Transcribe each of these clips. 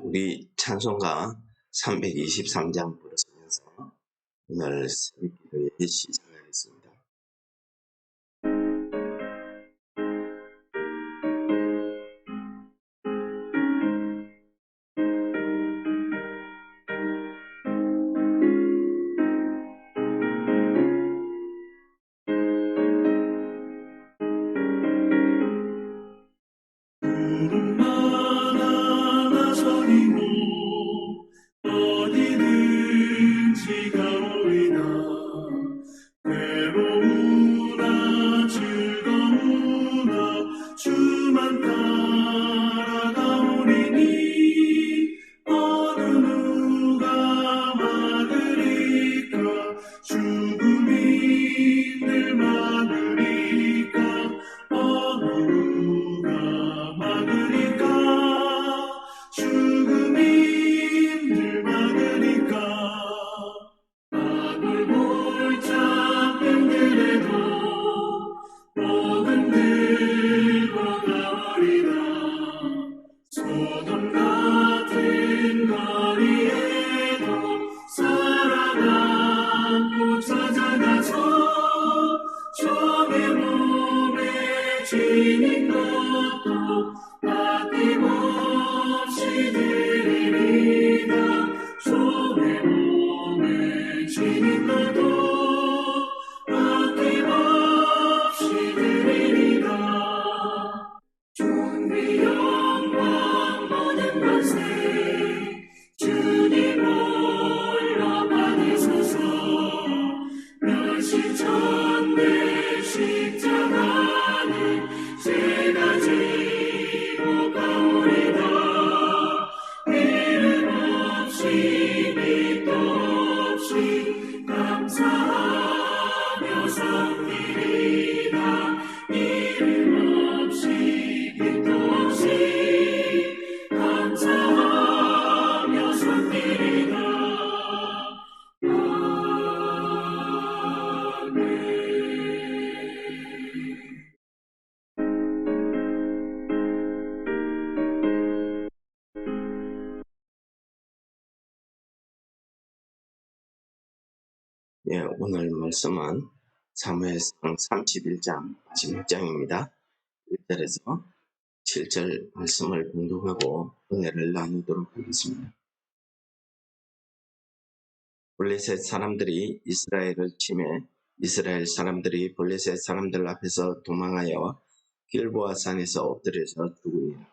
우리 찬송가 323장 부르시면서 오늘 새벽기도에 시작하겠습니다. 어디든지 가오리다. 외로우나 즐거우나 주만 따라가오리니 어느 누가 막으리까. 죽음이 늘 막으리까. 어느 누가 막으리까. 죽음이 늘 막으리까. 마굴골짝 힘들어도 목은 들고 가오리다. 소돔 같은 거리에도 살아남고 찾아가서 종의 몸에 지닌 것도 아낌없이 드리리다. 종의 몸에 지닌 것도 아낌없이 드리리다. 존귀 영광 모든 것을 주님 홀로 받으소서. 멸시천대 십자가는 제가 지고 가오리다. 이름 없이 빛도 없이 감사하며 섬기리다. 이름 없이 빛도 없이 감사하며 섬기리다. 오늘 말씀은 사무엘상 31장 마지막 장입니다. 1절에서 7절 말씀을 공독하고 은혜를 나누도록 하겠습니다. 블레셋 사람들이 이스라엘을 침해 이스라엘 사람들이 블레셋 사람들 앞에서 도망하여 길보아 산에서 엎드려서 죽으니라.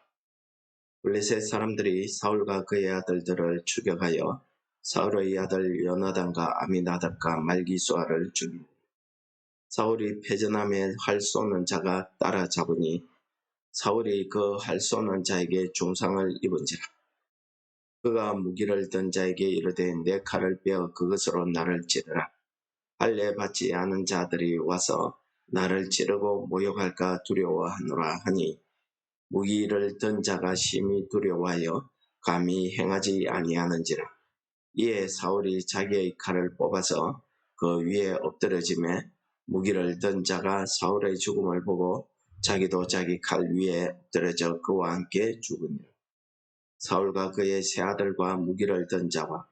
블레셋 사람들이 사울과 그의 아들들을 추격하여 사울의 아들 요나단과 아미나답과 말기수아를 죽이니 사울이 패전함에 활 쏘는 자가 따라잡으니 사울이 그 활 쏘는 자에게 중상을 입은지라. 그가 무기를 든 자에게 이르되 내 칼을 빼어 그것으로 나를 찌르라. 할례 받지 않은 자들이 와서 나를 찌르고 모욕할까 두려워하노라 하니 무기를 든 자가 심히 두려워하여 감히 행하지 아니하는지라. 이에 사울이 자기의 칼을 뽑아서 그 위에 엎드러짐에 무기를 든 자가 사울의 죽음을 보고 자기도 자기 칼 위에 엎드러져 그와 함께 죽으니라. 사울과 그의 세 아들과 무기를 든 자와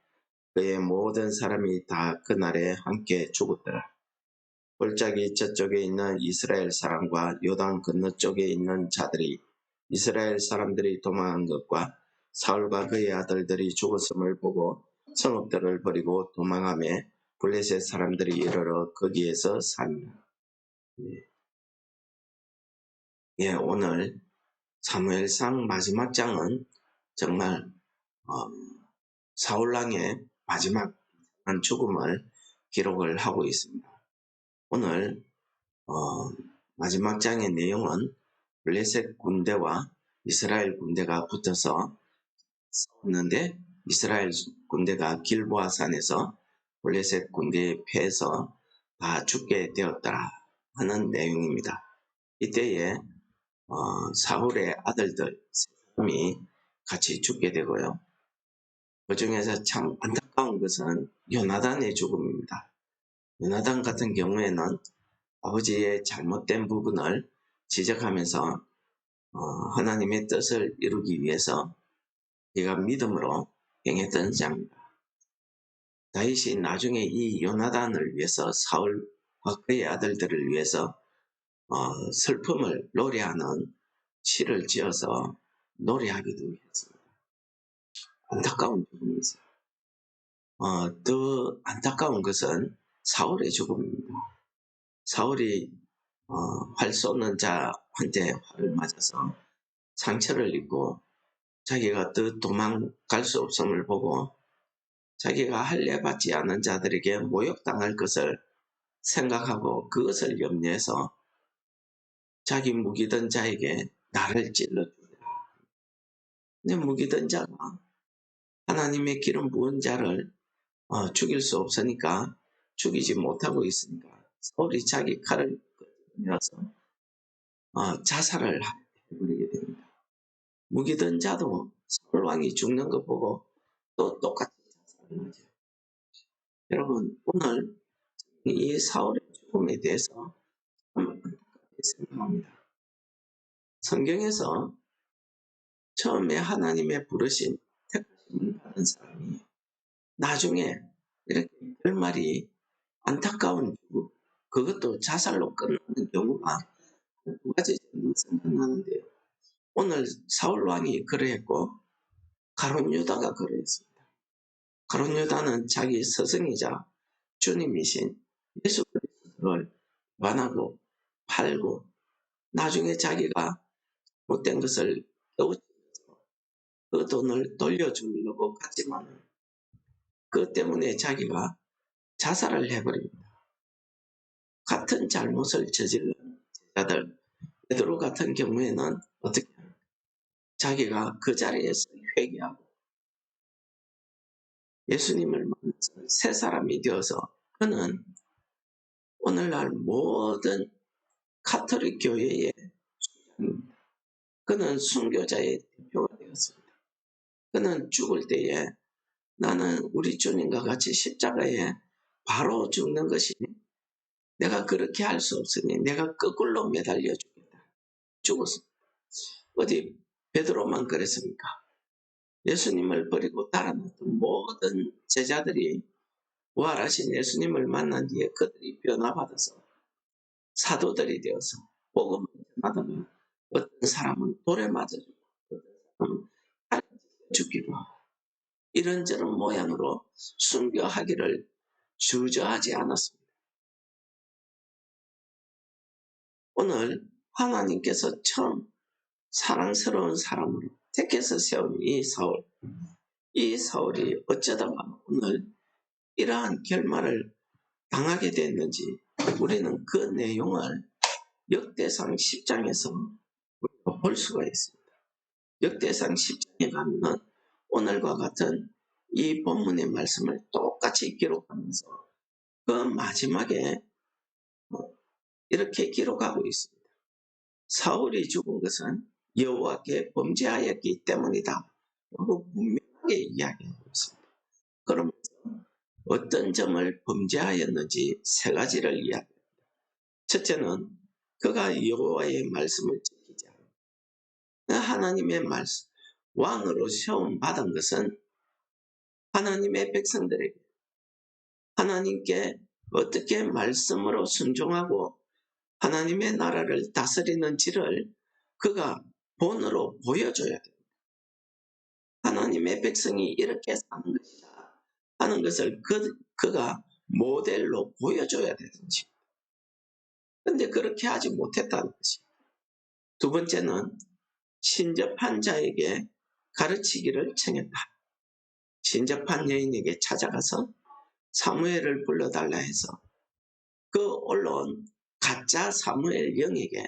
그의 모든 사람이 다 그날에 함께 죽었더라. 골짜기 저쪽에 있는 이스라엘 사람과 요단 건너쪽에 있는 자들이 이스라엘 사람들이 도망한 것과 사울과 그의 아들들이 죽었음을 보고 성읍들을 버리고 도망하며 블레셋 사람들이 이르러 거기에서 사니라. 오늘 사무엘상 마지막 장은 정말 사울왕의 마지막 죽음을 기록을 하고 있습니다. 오늘 마지막 장의 내용은 블레셋 군대와 이스라엘 군대가 붙어서 싸웠는데 이스라엘 군대가 길보아 산에서 블레셋 군대에 패해서 다 죽게 되었다 하는 내용입니다. 이때에 사울의 아들들 세 사람이 같이 죽게 되고요. 그 중에서 참 안타까운 것은 요나단의 죽음입니다. 요나단 같은 경우에는 아버지의 잘못된 부분을 지적하면서 하나님의 뜻을 이루기 위해서 그가 믿음으로 행했던 자입니다. 다윗이 나중에 이 요나단을 위해서 사울과 그의 아들들을 위해서 슬픔을 노래하는 시를 지어서 노래하기도 했습니다. 안타까운 죽음이죠. 더 안타까운 것은 사울의 죽음입니다. 사울이 활 쏘는 자한테 활을 맞아서 상처를 입고 자기가 더 도망갈 수 없음을 보고 자기가 할례 받지 않은 자들에게 모욕당할 것을 생각하고 그것을 염려해서 자기 무기던 자에게 나를 찔러주리라. 근데 무기던 자가 하나님의 기름 부은 자를 죽일 수 없으니까 죽이지 못하고 있으니까 사울이 자기 칼을 꺼내서 자살을 해버리게 됩니다. 무기던 자도 사울 왕이 죽는 거 보고 또 똑같이 자살을 하죠. 여러분, 오늘 이 사울의 죽음에 대해서 안타깝게 생각합니다. 성경에서 처음에 하나님의 부르신 택하심을 받은 사람이 나중에 이렇게 결말이 안타까운 죽음, 그것도 자살로 끝나는 경우가 두 가지 정도 생각나는데요. 오늘 사울 왕이 그러했고 가룟 유다가 그러했습니다. 가룟 유다는 자기 스승이자 주님이신 예수 그리스도를 반하고 팔고 나중에 자기가 못된 것을 깨우쳐서 그 돈을 돌려주려고 갔지만 그 때문에 자기가 자살을 해버립니다. 같은 잘못을 저지른 제자들 베드로 같은 경우에는 어떻게 합니까? 자기가 그 자리에서 회개하고 예수님을 만나서 새 사람이 되어서 그는 오늘날 모든 카톨릭 교회의 수장입니다. 그는 순교자의 대표가 되었습니다. 그는 죽을 때에 나는 우리 주님과 같이 십자가에 바로 죽는 것이 내가 그렇게 할 수 없으니 내가 거꾸로 매달려 주겠다. 죽었습니다. 어디 베드로만 그랬습니까? 예수님을 버리고 따라갔던 모든 제자들이 부활하신 예수님을 만난 뒤에 그들이 변화받아서 사도들이 되어서 복음을 전하다가 어떤 사람은 돌에 맞아 죽고 어떤 사람은 칼에 죽기도 하고 이런저런 모양으로 순교하기를 주저하지 않았습니다. 오늘 하나님께서 처음 사랑스러운 사람으로 택해서 세운 이 사울이 어쩌다가 오늘 이러한 결말을 당하게 됐는지 우리는 그 내용을 역대상 10장에서 우리가 볼 수가 있습니다. 역대상 10장에 가면 오늘과 같은 이 본문의 말씀을 똑같이 기록하면서 그 마지막에 이렇게 기록하고 있습니다. 사울이 죽은 것은 여호와께 범죄하였기 때문이다 라고 분명하게 이야기하고 있습니다. 그러면서 어떤 점을 범죄하였는지 세 가지를 이야기합니다. 첫째는 그가 여호와의 말씀을 지키지 않습니다. 하나님의 말씀, 왕으로 세움 받은 것은 하나님의 백성들에게 하나님께 어떻게 말씀으로 순종하고 하나님의 나라를 다스리는지를 그가 본으로 보여줘야 됩니다. 하나님의 백성이 이렇게 사는 것이다 하는 것을 그가 모델로 보여줘야 되는지. 그런데 그렇게 하지 못했다는 것입니다. 두 번째는 신접한 자에게 가르치기를 청했다. 신접한 여인에게 찾아가서 사무엘을 불러달라 해서 그 올라온 가짜 사무엘 영에게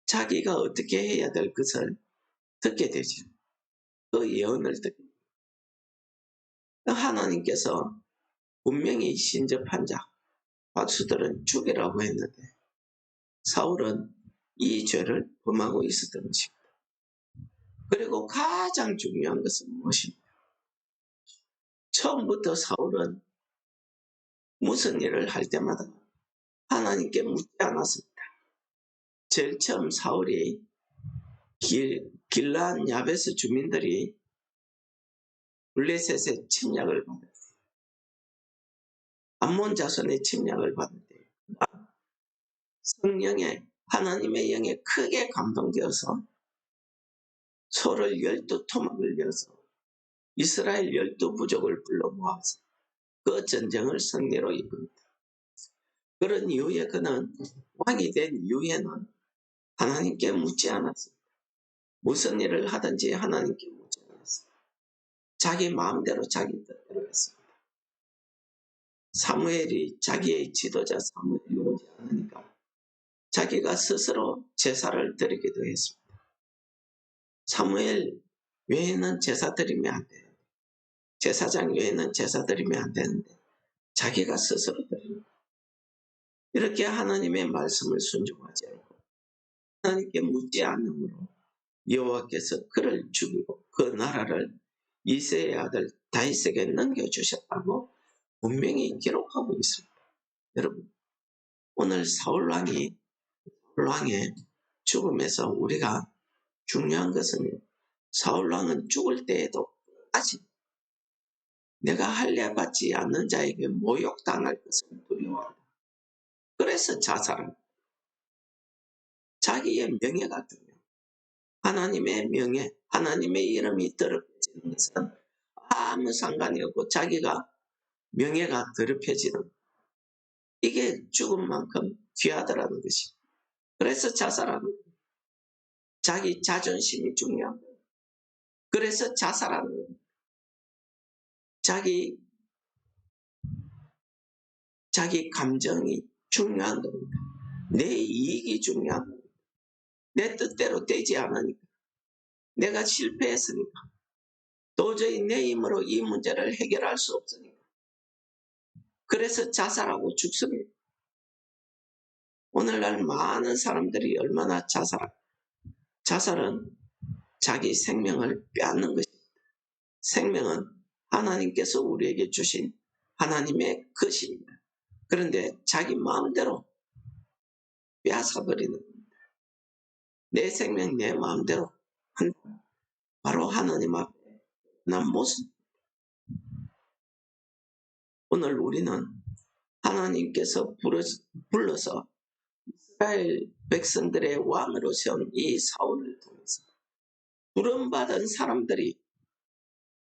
자기가 어떻게 해야 될 것을 듣게 되죠. 그 예언을 듣게 됩니다. 하나님께서 분명히 신접한 자 박수들은 죽이라고 했는데 사울은 이 죄를 범하고 있었던 것입니다. 그리고 가장 중요한 것은 무엇입니까? 처음부터 사울은 무슨 일을 할 때마다 하나님께 묻지 않았습니다. 제일 처음 사울이 길르앗 야베스 주민들이 블레셋의 침략을 받을 때, 암몬 자손의 침략을 받을 때 성령의 하나님의 영에 크게 감동되어서 소를 12토막을 이어서 이스라엘 12부족을 불러 모아서 그 전쟁을 승리로 이룹니다. 그런 이후에 그는 왕이 된 이후에는 하나님께 묻지 않았습니다. 무슨 일을 하든지 하나님께 묻지 않았습니다. 자기 마음대로 자기 뜻대로 했습니다. 사무엘이 자기의 지도자 사무엘이 오지 않으니까 자기가 스스로 제사를 드리기도 했습니다. 사무엘 외에는 제사 드리면 안 돼요. 제사장 외에는 제사 드리면 안 되는데 자기가 스스로 드립니다. 이렇게 하나님의 말씀을 순종하지 않고 하나님께 묻지 않으므로 여호와께서 그를 죽이고 그 나라를 이새의 아들 다윗에게 넘겨주셨다고 분명히 기록하고 있습니다. 여러분, 오늘 사울왕의 죽음에서 우리가 중요한 것은 사울왕은 죽을 때에도 아직 내가 할례받지 않는 자에게 모욕당할 것을 두려워한다. 그래서 자살합니다. 자기의 명예가 중요해요. 하나님의 명예, 하나님의 이름이 더럽혀지는 것은 아무 상관이 없고 자기가 명예가 더럽혀지는 이게 죽음만큼 귀하더라는 것이. 그래서 자살하는 거예요. 자기 자존심이 중요한 거예요. 그래서 자살하는 거예요. 자기 감정이 중요한 겁니다. 내 이익이 중요한 겁니다. 내 뜻대로 되지 않으니까. 내가 실패했으니까. 도저히 내 힘으로 이 문제를 해결할 수 없으니까. 그래서 자살하고 죽습니다. 오늘날 많은 사람들이 얼마나 자살은 자기 생명을 빼앗는 것입니다. 생명은 하나님께서 우리에게 주신 하나님의 것입니다. 그런데 자기 마음대로 빼앗아버리는 겁니다. 내 생명 내 마음대로 한다. 바로 하나님 앞에 난 모습. 오늘 우리는 하나님께서 불러서 이스라엘 백성들의 왕으로 세운 이 사울을 통해서 부름받은 사람들이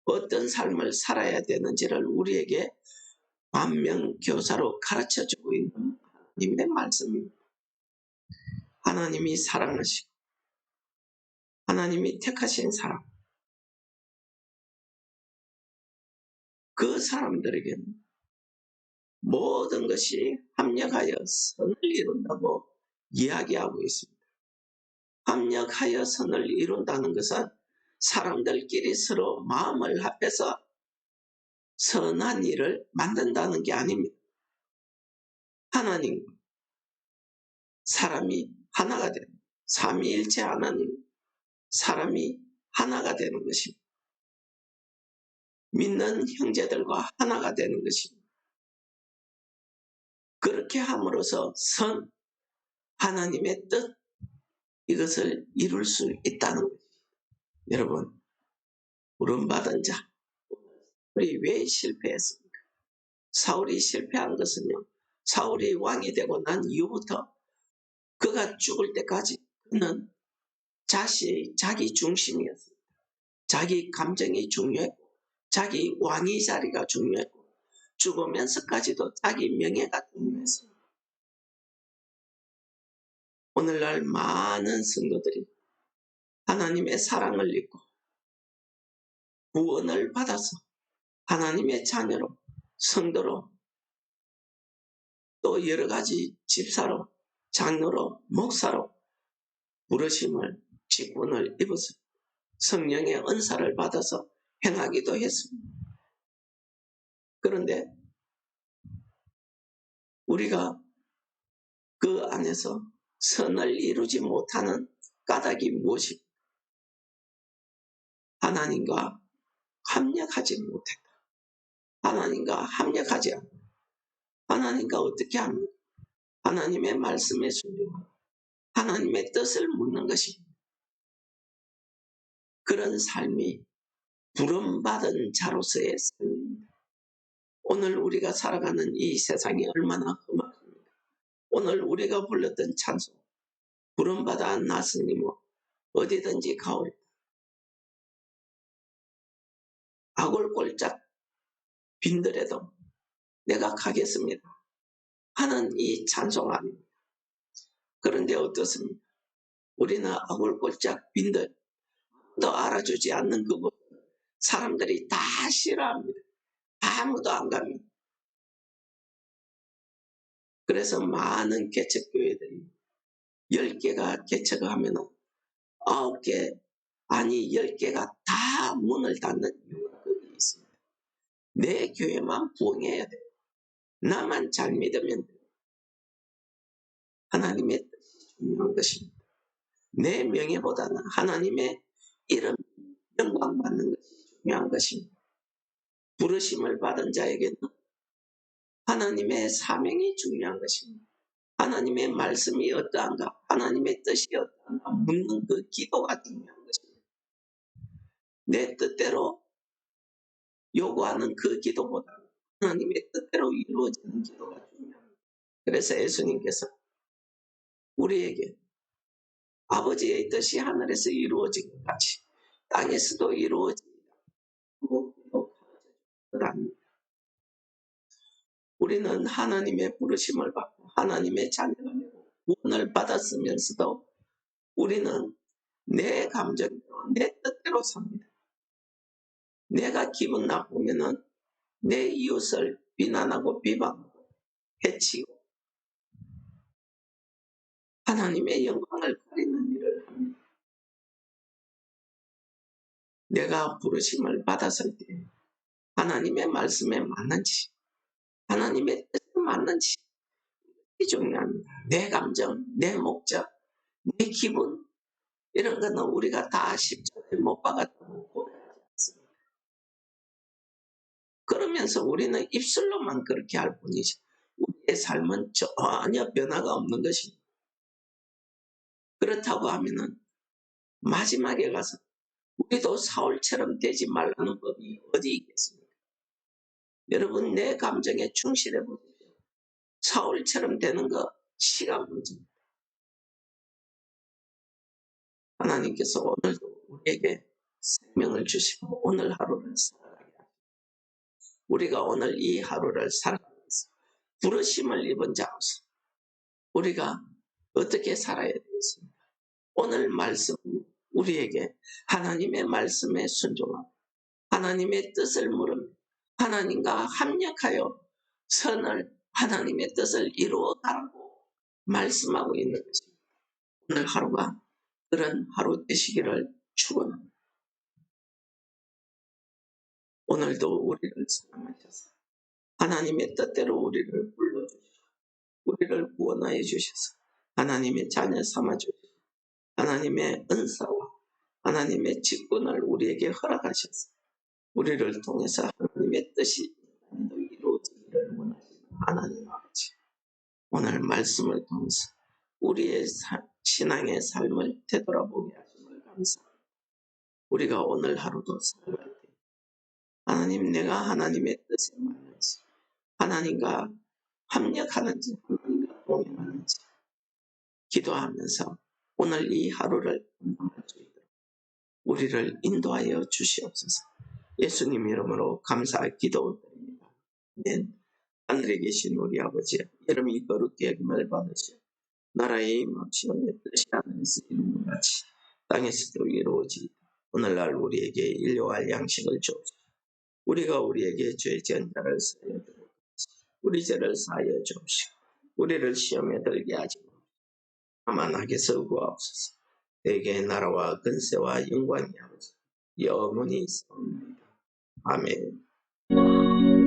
어떤 삶을 살아야 되는지를 우리에게 반면교사로 가르쳐주고 있는 하나님의 말씀입니다. 하나님이 사랑하시고 하나님이 택하신 사람, 그 사람들에게는 모든 것이 합력하여 선을 이룬다고 이야기하고 있습니다. 합력하여 선을 이룬다는 것은 사람들끼리 서로 마음을 합해서 선한 일을 만든다는 게 아닙니다. 하나님, 사람이 하나가 되는, 삼위일체 하나님, 사람이 하나가 되는 것입니다. 믿는 형제들과 하나가 되는 것입니다. 그렇게 함으로써 하나님의 뜻, 이것을 이룰 수 있다는 것입니다. 여러분, 부름받은 자, 우리 왜 실패했습니까? 사울이 실패한 것은요, 사울이 왕이 되고 난 이후부터 그가 죽을 때까지 그는 자기 중심이었습니다. 자기 감정이 중요했고 자기 왕의 자리가 중요했고 죽으면서까지도 자기 명예가 중요했습니다. 오늘날 많은 성도들이 하나님의 사랑을 입고 구원을 받아서 하나님의 자녀로 성도로 또 여러 가지 집사로 장로로 목사로 부르심을 직분을 입어서 성령의 은사를 받아서 행하기도 했습니다. 그런데 우리가 그 안에서 선을 이루지 못하는 까닭이 무엇입니까? 하나님과 합력하지 못했다. 하나님과 합력하지 않는다. 하나님과 어떻게 합니까? 하나님의 말씀에 순종하고 하나님의 뜻을 묻는 것입니다. 그런 삶이 부름받은 자로서의 삶입니다. 오늘 우리가 살아가는 이 세상이 얼마나 험악합니까? 오늘 우리가 불렀던 찬송, 부름받아 나서니뭐 어디든지 가오리다. 아골골짝 빈들에도 내가 가겠습니다 하는 이 찬송 아닙니다. 그런데 어떻습니까? 우리는 아골골짝 빈들, 또 알아주지 않는 그곳, 사람들이 다 싫어합니다. 아무도 안 갑니다. 그래서 많은 개척교회들이 10개가 개척하면 9개, 아니 10개가 다 문을 닫는 이유가 거기 있습니다. 내 교회만 부흥해야 돼요. 나만 잘 믿으면 돼요. 하나님의 뜻이 중요한 것입니다. 내 명예보다는 하나님의 이름, 영광 받는 것이 중요한 것입니다. 부르심을 받은 자에게는 하나님의 사명이 중요한 것입니다. 하나님의 말씀이 어떠한가, 하나님의 뜻이 어떠한가 묻는 그 기도가 중요한 것입니다. 내 뜻대로 요구하는 그 기도보다 하나님의 뜻대로 이루어지는 기도가 중요합니다. 그래서 예수님께서 우리에게 아버지의 뜻이 하늘에서 이루어진 것 같이 땅에서도 이루어집니다. 우리는 하나님의 부르심을 받고 하나님의 자녀가 되고 구원을 받았으면서도 우리는 내 감정대로 내 뜻대로 삽니다. 내가 기분 나쁘면은 내 이웃을 비난하고 비방하고 해치고 하나님의 영광을 가리는 일을 합니다. 내가 부르심을 받았을 때 하나님의 말씀에 맞는지 하나님의 뜻에 맞는지 이 중요합니다. 내 감정, 내 목적, 내 기분 이런 거는 우리가 다 십자가에 못 박았다고 고백하지 않습니다. 그러면서 우리는 입술로만 그렇게 할 뿐이지 우리의 삶은 전혀 변화가 없는 것입니다. 그렇다고 하면은 마지막에 가서 우리도 사울처럼 되지 말라는 법이 어디 있겠습니까? 여러분 내 감정에 충실해 보십시오. 사울처럼 되는 거 시간 문제입니다. 하나님께서 오늘도 우리에게 생명을 주시고 오늘 하루를 살아가게 합니다. 우리가 오늘 이 하루를 살아가면서 부르심을 입은 자로서 우리가 어떻게 살아야 되겠습니까? 오늘 말씀은 우리에게 하나님의 말씀에 순종하고 하나님의 뜻을 물으며 하나님과 합력하여 선을 하나님의 뜻을 이루어가라고 말씀하고 있는 것입니다. 오늘 하루가 그런 하루 되시기를 축원합니다. 오늘도 우리를 사랑하셔서 하나님의 뜻대로 우리를 불러주시고 우리를 구원하여 주셔서 하나님의 자녀 삼아주시고 하나님의 은사와 하나님의 직분을 우리에게 허락하셔서 우리를 통해서 하나님의 뜻이 이루어지기를 원하시는 하나님 아버지, 오늘 말씀을 통해서 우리의 신앙의 삶을 되돌아보게 하심을 감사합니다. 우리가 오늘 하루도 살아갈 때 하나님 내가 하나님의 뜻에 맞는지 하나님과 합력하는지 하나님과 동행하는지 기도하면서 오늘 이 하루를 감당할 수 있도록 우리를 인도하여 주시옵소서. 예수님 이름으로 감사 기도드립니다. 아멘. 하늘에 계신 우리 아버지, 이름이 거룩히 여김을 받으시오. 나라의 임하시오. 내 뜻이 하늘에서 이루는 것 같이 땅에서도 이루어지이다. 오늘날 우리에게 일용할 양식을 주옵소서. 우리가 우리에게 죄 지은 자를 사하여 주옵소서. 우리 죄를 사하여 주옵시고 우리를 시험에 들게 하지 마옵소서. 다만 악에서 구하옵소서. 내게 나라와 근세와 영광이 아버지 영원히 있사옵나이다. 아멘.